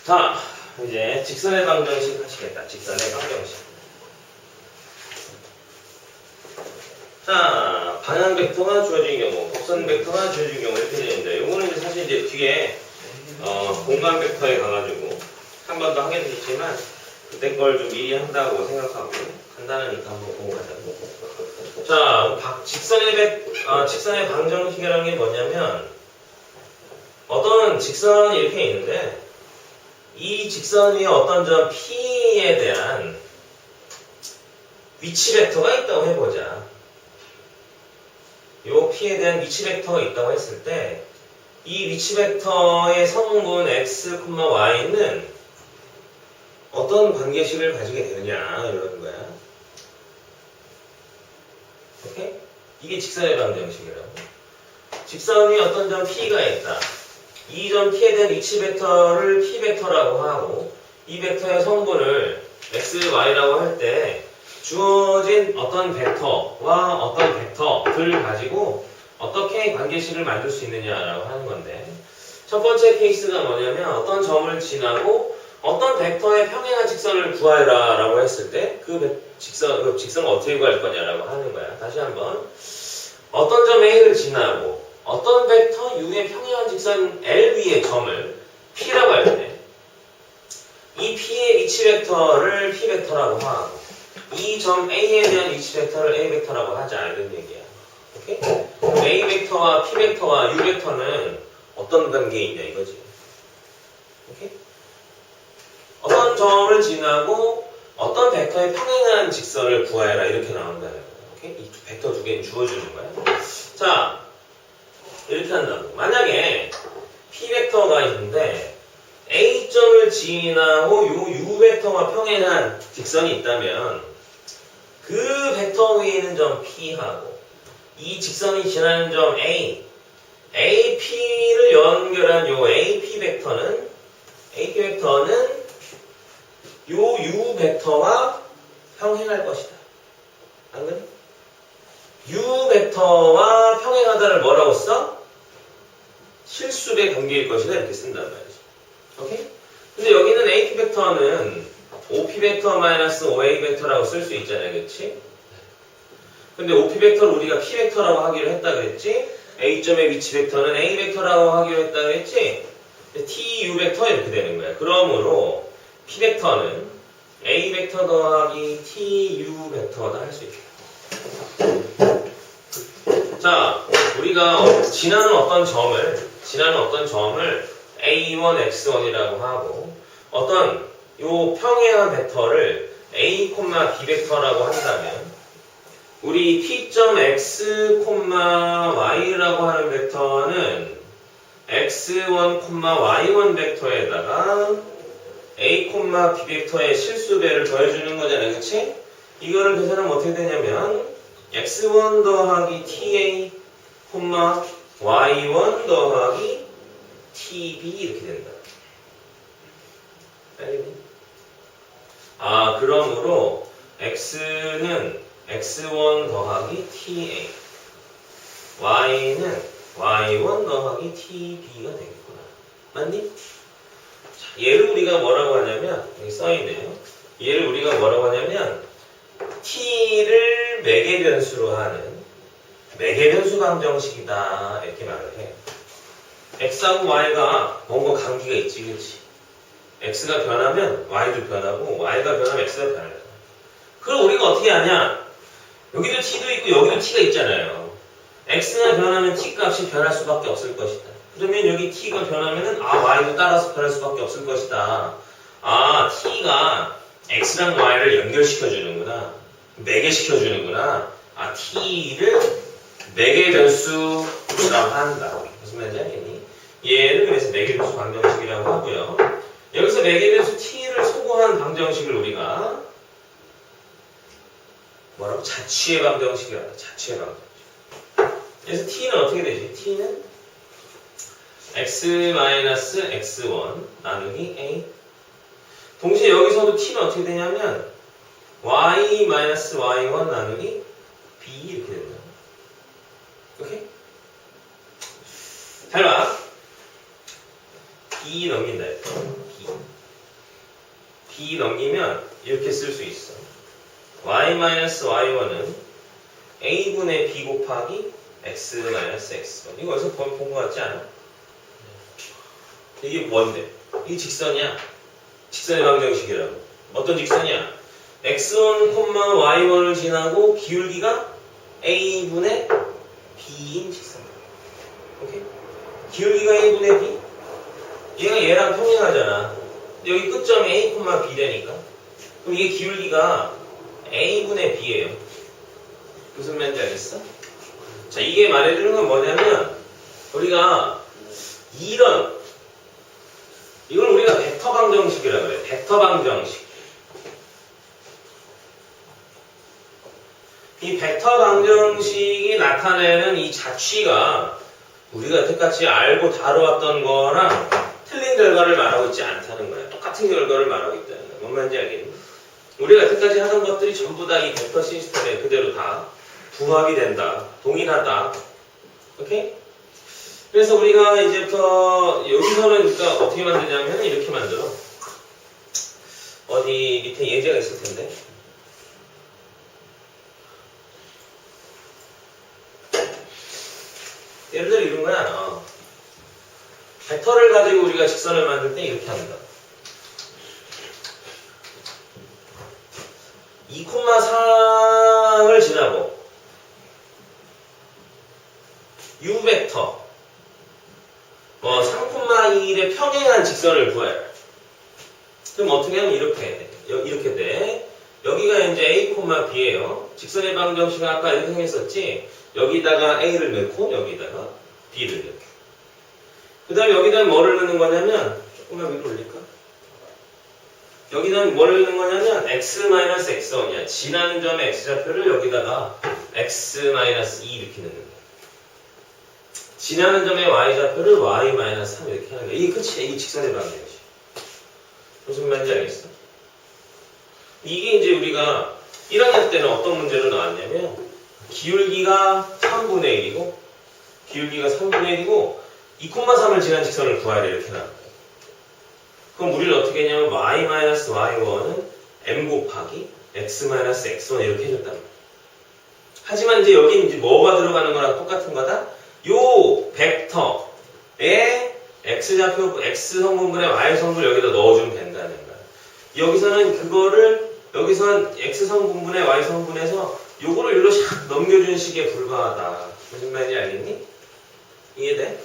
자, 이제 직선의 방정식 하시겠다. 직선의 방정식. 자, 방향 벡터가 주어진 경우, 곡선 벡터가 주어진 경우 이렇게 되는데, 요거는 이제 사실 이제 뒤에 공간 벡터에 가가지고 한 번 더 하게 되겠지만 그때 걸 좀 미리 한다고 생각하고 간단하니까 한번 보고 가자고. 자, 직선의 방정식이라는 게 뭐냐면 어떤 직선이 이렇게 있는데 이 직선 위에 어떤 점 P에 대한 위치 벡터가 있다고 해보자. 요 P에 대한 위치 벡터가 있다고 했을 때 이 위치 벡터의 성분 x, y는 어떤 관계식을 가지게 되느냐 이러는 거야. 오케이? 이게 직선의 방정식이라고. 직선 위에 어떤 점 P가 있다. 이 점 P에 대한 위치 벡터를 P 벡터라고 하고 이 벡터의 성분을 x, y라고 할 때 주어진 어떤 벡터와 어떤 벡터들을 가지고 어떻게 관계식을 만들 수 있느냐라고 하는 건데 첫 번째 케이스가 뭐냐면 어떤 점을 지나고 어떤 벡터의 평행한 직선을 구하라 라고 했을 때 그 직선을 어떻게 구할 거냐라고 하는 거야. 다시 한번 어떤 점 A를 지나고 어떤 벡터 U의 평행한 직선 L 위의 점을 P라고 할 때 이 P의 위치 벡터를 P 벡터라고 하고 이 점 A에 대한 위치 벡터를 A 벡터라고 하자 이런 얘기야. 오케이? A 벡터와 P 벡터와 U 벡터는 어떤 관계에 있냐 이거지. 오케이? 어떤 점을 지나고 어떤 벡터의 평행한 직선을 구하여라 이렇게 나온다는 거야. 오케이? 이 벡터 두 개는 주어주는 거야. 자, 이렇게 한다고. 만약에 P 벡터가 있는데 A점을 지나고 요 U 벡터와 평행한 직선이 있다면 그 벡터 위에 있는 점 P하고 이 직선이 지나는 점 A, AP를 연결한 요 AP 벡터는 요 U 벡터와 평행할 것이다. 안 그래? U 벡터와 평행하다를 뭐라고 써? 실수의 관계일 것이다 이렇게 쓴단 말이지. 오케이? 근데 여기는 AP 벡터는 OP 벡터 마이너스 OA 벡터라고 쓸 수 있잖아요. 그치? 근데 OP 벡터를 우리가 P 벡터라고 하기로 했다 그랬지? A점의 위치 벡터는 A 벡터라고 하기로 했다 그랬지? TU 벡터 이렇게 되는 거야. 그러므로 P 벡터는 A 벡터 더하기 TU 벡터다 할 수 있다. 자, 우리가 지나는 어떤 점을 A1, X1이라고 하고 어떤 요 평행한 벡터를 A, B 벡터라고 한다면 우리 P.X, Y라고 하는 벡터는 X1, Y1 벡터에다가 A, B 벡터의 실수배를 더해주는 거잖아요. 그치? 이거를 계산하면 어떻게 되냐면 X1 더하기 TA, Y1 더하기 TB 이렇게 된다. 그러므로 X는 X1 더하기 TA, Y는 Y1 더하기 TB가 되겠구나. 맞니? 자, 얘를 우리가 뭐라고 하냐면, 여기 써있네요. 얘를 우리가 뭐라고 하냐면, T를 매개변수로 하는 매개변수 방정식이다. 이렇게 말을 해. X하고 Y가 뭔가 관계가 있지, 그치? X가 변하면 Y도 변하고, Y가 변하면 X가 변하잖아. 그럼 우리가 어떻게 하냐? 여기도 T도 있고, 여기도 T가 있잖아요. X가 변하면 T 값이 변할 수밖에 없을 것이다. 그러면 여기 T가 변하면은, Y도 따라서 변할 수밖에 없을 것이다. T가 X랑 Y를 연결시켜주는구나. 매개시켜주는구나. T를 매개변수라고 한다. 무슨 말인지 알겠니? 얘를 그래서 매개변수 방정식이라고 하고요. 여기서 매개변수 T를 소구한 방정식을 우리가 뭐라고? 자취의 방정식이라고 한다. 자취의 방정식. 그래서 T는 어떻게 되지? T는 X-X1 나누기 A. 동시에 여기서도 T는 어떻게 되냐면 Y-Y1 나누기 B 이렇게 된다. 오케이? 잘 봐. B 넘긴다 했어. B. b 넘기면 이렇게 쓸 수 있어. y-y1은 a분의 b 곱하기 x-x1. 이거 어디서 본 것 같지 않아? 이게 뭔데? 이게 직선이야. 직선의 방정식이라고. 어떤 직선이야? x1, y1을 지나고 기울기가 a분의 b인 직선. 오케이? 기울기가 a분의 b? 얘가 얘랑 평행하잖아. 여기 끝점이 a, b 되니까. 그럼 이게 기울기가 a분의 b예요. 무슨 말인지 알겠어? 자, 이게 말해주는 건 뭐냐면 우리가 이걸 우리가 벡터 방정식이라고 그래. 벡터 방정식. 이 벡터 방정식이 나타내는 이 자취가 우리가 여태까지 알고 다뤄왔던 거랑 틀린 결과를 말하고 있지 않다는 거야. 똑같은 결과를 말하고 있다는 거야. 뭔 말인지 알겠니? 우리가 여태까지 하던 것들이 전부 다 이 벡터 시스템에 그대로 다 부합이 된다. 동일하다. 오케이? 그래서 우리가 이제부터 여기서는 그러니까 어떻게 만드냐면 이렇게 만들어. 어디 밑에 예제가 있을 텐데. 예를 들어 이런 거야. 벡터를 가지고 우리가 직선을 만들 때 이렇게 합니다. 2,4을 지나고 u 벡터 3,2의 평행한 직선을 구해라. 그럼 어떻게 하면 이렇게 돼. 이렇게 돼. 여기가 이제 a, b예요. 직선의 방정식은 아까 이렇게 생겼었지. 여기다가 a를 넣고 여기다가 b를 넣고. 그 다음에 여기다 뭐를 넣는 거냐면 조금만 위로 올릴까? 여기다 뭐를 넣는 거냐면 x-x1이야. 지나는 점의 x좌표를 여기다가 x-2 이렇게 넣는 거야. 지나는 점의 y좌표를 y-3 이렇게 하는 거야. 이게 끝이야. 이게 직선의 방정식. 무슨 말인지 알겠어? 이게 이제 우리가 1학년 때는 어떤 문제로 나왔냐면 기울기가 3분의 1이고 기울기가 3분의 1이고 2,3을 지난 직선을 구하라 이렇게 나왔어요. 그럼 우리를 어떻게 했냐면 y-y1은 m 곱하기 x-x1 이렇게 해줬단 말이야. 하지만 이제 여기 이제 뭐가 들어가는 거랑 똑같은 거다? 요 벡터에 x좌표 x 성분분의 y 성분을 여기다 넣어주면 된다는 거야. 여기서는 그거를 여기서는 x 성분분의 y 성분에서 요거를 일로 샥 넘겨준 식에 불과하다. 무슨 말인지 알겠니? 이해돼?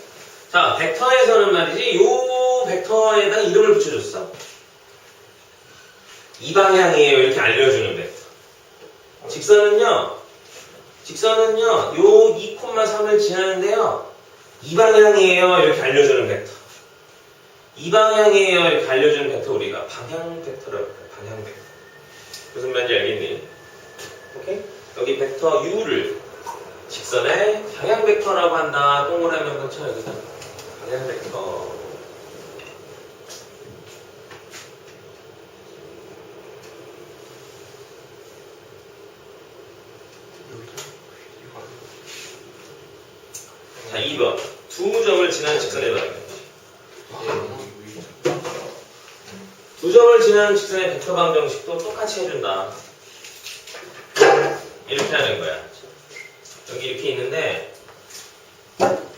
자, 벡터에서는 말이지, 요 벡터에다 이름을 붙여줬어. 이 방향이에요. 이렇게 알려주는 벡터. 직선은요, 요 2,3을 지나는데요, 이 방향이에요. 이렇게 알려주는 벡터. 이 방향이에요. 이렇게 알려주는 벡터 우리가 방향 벡터라고 해요. 방향 벡터. 무슨 말인지 알겠니? 오케이? 여기 벡터 u를 직선의 방향 벡터라고 한다. 동그라미 한번 쳐 여기다. 방향 벡터. 자, 2번. 두 점을 지난 직선의 방향. 두 점을 지나는 직선의 벡터 방정식도 똑같이 해준다. 이렇게 하는 거야. 여기 이렇게 있는데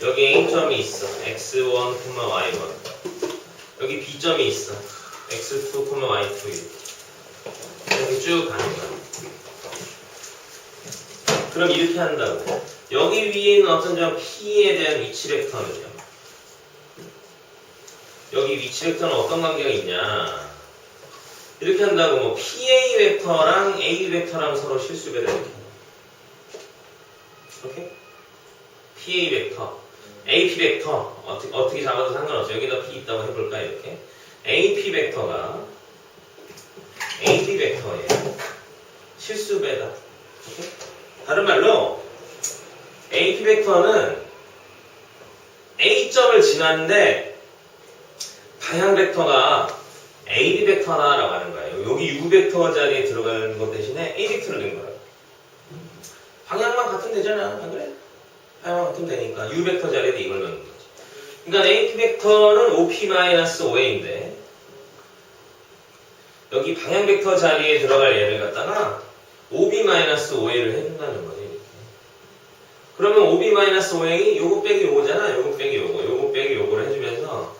여기 A점이 있어. x1, y1. 여기 B점이 있어. x2, y2 이렇게 쭉 가는 거야. 그럼 이렇게 한다고. 여기 위에 있는 어떤 점 P에 대한 위치 벡터는요. 여기 위치 벡터는 어떤 관계가 있냐. 이렇게 한다고 뭐 PA 벡터랑 A 벡터랑 서로 실수배를 이렇게. 오케이? PA 벡터, AP 벡터 어떻게 잡아도 상관없어. 여기다 P 있다고 해볼까 이렇게. AP 벡터가 AP 벡터의 실수배다. 오케이? 다른 말로 AP 벡터는 A점을 지났는데 방향 벡터가 AB 벡터다라고 하는 거예요. 여기 U 벡터 자리에 들어가는 것 대신에 A 벡터를 넣은 거예요. 방향만 같으면 되잖아. 안 그래? 방향만 같으면 되니까 U 벡터 자리에 이걸 넣는 거지. 그러니까 AP 벡터는 OP-5인데 여기 방향 벡터 자리에 들어갈 얘를 갖다가 OB-OA를 해준다는 거지. 이렇게. 그러면 OB-OA 요거 빼기 요거잖아. 요거 빼기 요거, 요거 빼기 요거를 해주면서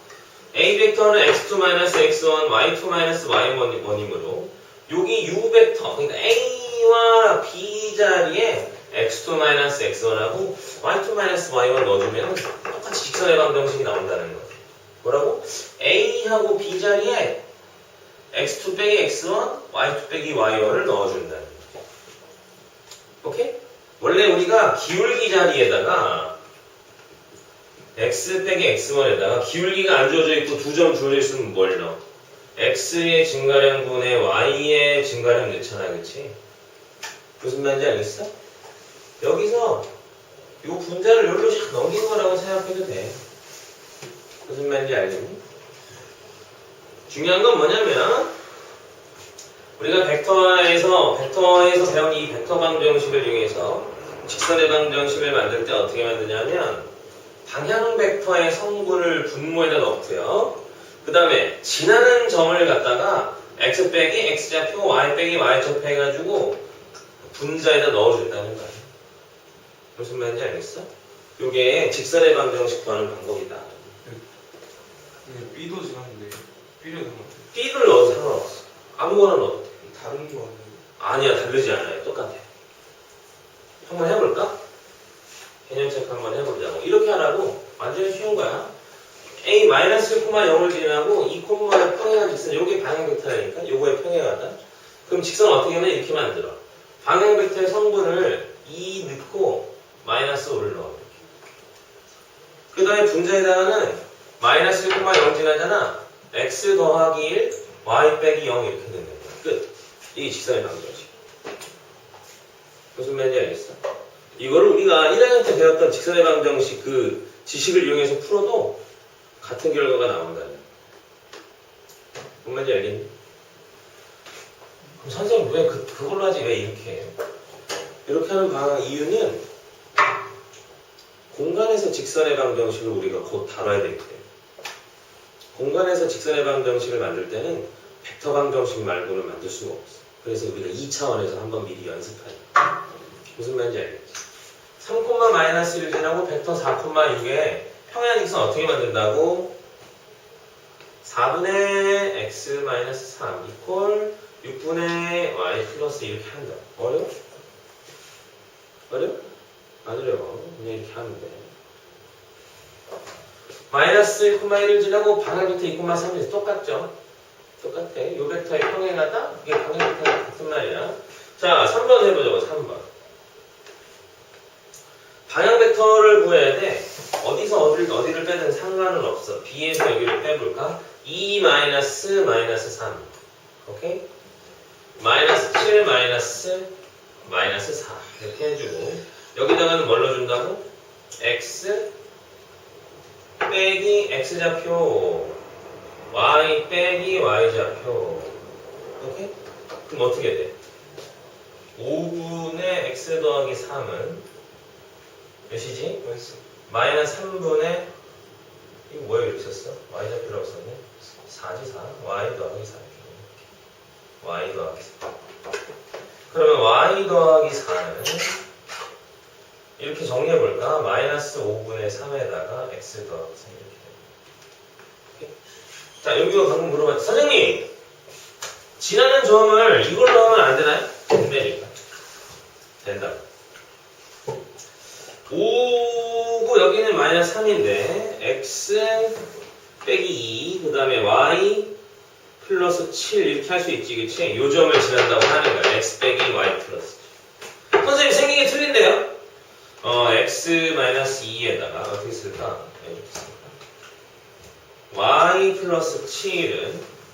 A 벡터는 x2-x1, y2-y1이므로 여기 U 벡터, 그러니까 A와 B 자리에 x2-x1하고 y2-y1 넣어주면 똑같이 직선의 방정식이 나온다는 거지. 뭐라고? A하고 B 자리에 x2 빼기 x1, y2 빼기 y1을 넣어준다는 거지. 오케이? 원래 우리가 기울기 자리에다가 x 빼기 x1에다가 기울기가 안 주어져 있고 두 점 주어져 있으면 뭘 넣어? x의 증가량분에 y의 증가량 넣잖아, 그치? 무슨 말인지 알겠어? 여기서 이 분자를 여기로 샥 넘긴 거라고 생각해도 돼. 무슨 말인지 알겠니? 중요한 건 뭐냐면 우리가 벡터에서 배운 이 벡터 방정식을 이용해서 직선의 방정식을 만들 때 어떻게 만드냐면 방향 벡터의 성분을 분모에다 넣고요. 그 다음에 지나는 점을 갖다가 x 빼기 x좌표, y 빼기 y좌표 해가지고 분자에다 넣어준다는 거야. 무슨 말인지 알겠어? 이게 직선의 방정식 구하는 방법이다. B도 지났는데 B를 넣으면 B를 넣어도 상관없어. 아무거나 넣어도 돼. 다른 거 같네. 아니야, 다르지 않아요. 똑같아. 한번 해볼까? 개념 체크 한번 해보자고. 이렇게 하라고 완전히 쉬운 거야. A-1,0을 지나고 이 콤마의 평행한 직선, 요게 방향 벡터라니까? 요거의 평행하다. 그럼 직선 어떻게 하면 이렇게 만들어. 방향 벡터의 성분을 2 넣고 -5를 넣어. 그 다음에 분자에다가는 -1,0 지나잖아. x 더하기 1, y 빼기 0 이렇게 되는 거야. 끝. 이게 직선의 방정식. 무슨 말인지 알겠어? 이거를 우리가 1학년 때 배웠던 직선의 방정식 그 지식을 이용해서 풀어도 같은 결과가 나온다는. 뭔 말인지 알겠니? 그럼 선생님 왜 그걸로 하지 왜 이렇게 해요? 이렇게 하는 이유는 공간에서 직선의 방정식을 우리가 곧 다뤄야 되기 때문에. 공간에서 직선의 방정식을 만들 때는 벡터 방정식 말고는 만들 수가 없어. 그래서 우리가 2차원에서 한번 미리 연습하자. 무슨 말인지 알겠지? 3,-1을 지나고 벡터 4,6에 평행한 직선 어떻게 만든다고? 4분의 x-3 이퀄 6분의 y 플러스 이렇게 한다. 어려워? 어려워? 안 어려워. 그냥 이렇게 하면 돼. 마이너스 1,1을 지나고 방향 벡터 2,3이 똑같죠? 똑같아. 요 벡터에 평행하다? 이게 방향 벡터랑 같은 말이야. 자, 3번 해보자고, 3번. 방향 벡터를 구해야 돼. 어디서 어디를 빼든 상관은 없어. B에서 여기를 빼볼까? 2 마이너스 3. 오케이? 마이너스 7 마이너스 4. 이렇게 해주고. 여기다가는 뭘 넣어준다고? X 빼기 X좌표. Y 빼기 Y좌표. 오케이? 그럼 어떻게 돼? 5분의 X 더하기 3은 몇이지? 맛있어. 마이너스 3분의 이거 뭐야 이렇게 썼어? Y좌표라고 썼네? 4지 4. Y 더하기 4. Y 더하기 4. 그러면 Y 더하기 4는 이렇게 정리해볼까? 마이너스 5분의 3에다가 X 더하기 3 이렇게 돼. 자, 여기가 방금 물어봤지. 선생님! 지나는 점을 이걸로 하면 안 되나요? 된다니까. 된다. 5고 여기는 마이너스 3인데 x 빼기 2, 그 다음에 y 플러스 7 이렇게 할 수 있지, 그치? 요 점을 지난다고 하는 거야. x 빼기 y 플러스 7. 선생님 생긴 게 틀린데요? x 마이너스 2에다가 어떻게 쓸까? 이렇게 쓸까? y 플러스 7은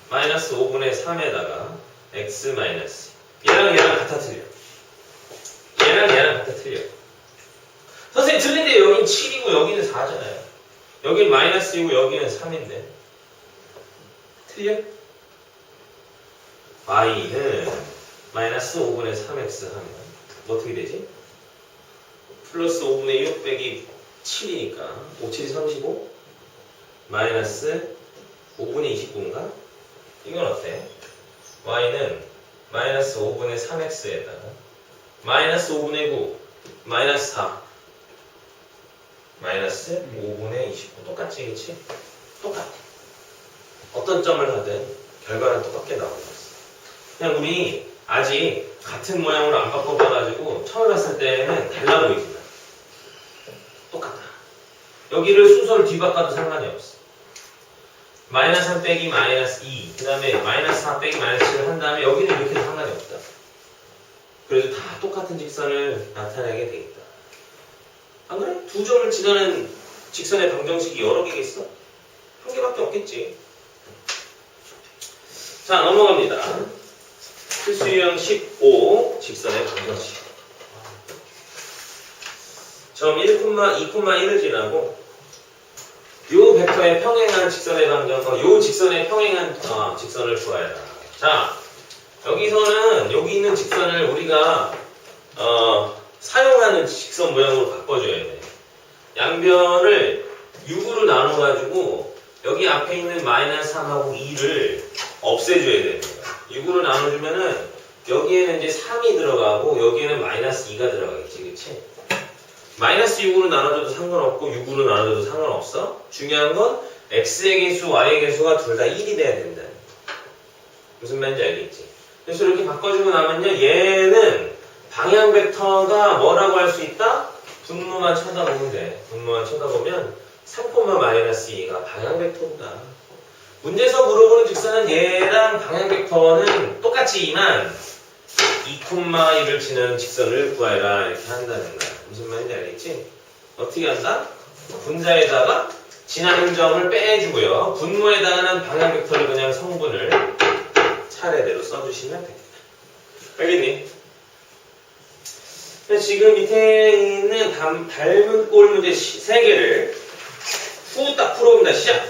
마이너스 5분의 3에다가 x 마이너스 얘랑 같아 틀려. 얘랑 같아 틀려. 선생님 틀린데 여긴 7이고 여기는 4잖아요. 여긴 마이너스이고 여기는 3인데 틀려? y는 마이너스 5분의 3x 하면 어떻게 되지? 플러스 5분의 6 빼기 7이니까 5, 7이 35 마이너스 5분의 29인가? 이건 어때? y는 마이너스 5분의 3x에다가 마이너스 5분의 9 마이너스 4 마이너스 5분의 29 똑같지 그치? 똑같아. 어떤 점을 하든 결과는 똑같게 나오는 거지. 그냥 우리 아직 같은 모양으로 안 바꿔봐가지고 처음 봤을 때는 달라 보이지만 똑같아. 여기를 순서를 뒤바꿔도 상관이 없어. 마이너스 3 빼기 마이너스 2 그 다음에 마이너스 4 빼기 마이너스 7을 한 다음에 여기는 이렇게 해도 상관이 없다. 그래도 다 똑같은 직선을 나타내게 돼 있다. 안 그래? 두 점을 지나는 직선의 방정식이 여러 개겠어? 한 개밖에 없겠지. 자, 넘어갑니다. 필수유형 15 직선의 방정식. 점 1, 2,1을 지나고 요 벡터의 평행한 직선의 방정과 요 직선의 평행한 직선을 구하여라. 자, 여기서는 여기 있는 직선을 우리가 사용하는 직선 모양으로 바꿔줘야 돼. 양변을 6으로 나눠가지고 여기 앞에 있는 마이너스 3하고 2를 없애줘야 됩니다. 6으로 나눠주면은 여기에는 이제 3이 들어가고 여기에는 마이너스 2가 들어가겠지, 그치? 마이너스 6으로 나눠줘도 상관없고 6으로 나눠줘도 상관없어. 중요한 건 x의 개수, y의 개수가 둘 다 1이 돼야 된다. 무슨 말인지 알겠지? 그래서 이렇게 바꿔주고 나면요, 얘는 방향 벡터가 뭐라고 할 수 있다? 분모만 쳐다보면 돼. 분모만 쳐다보면 3,-2가 방향 벡터보다. 문제에서 물어보는 직선은 얘랑 방향 벡터는 똑같지만 2,1을 지나는 직선을 구하라 이렇게 한다는 거야. 무슨 말인지 알겠지? 어떻게 한다? 분자에다가 지나는 점을 빼주고요. 분모에다가는 방향 벡터를 그냥 성분을 차례대로 써주시면 됩니다. 알겠니? 지금 밑에 있는 닮은 꼴 문제 3개를 후딱 풀어봅니다. 시작!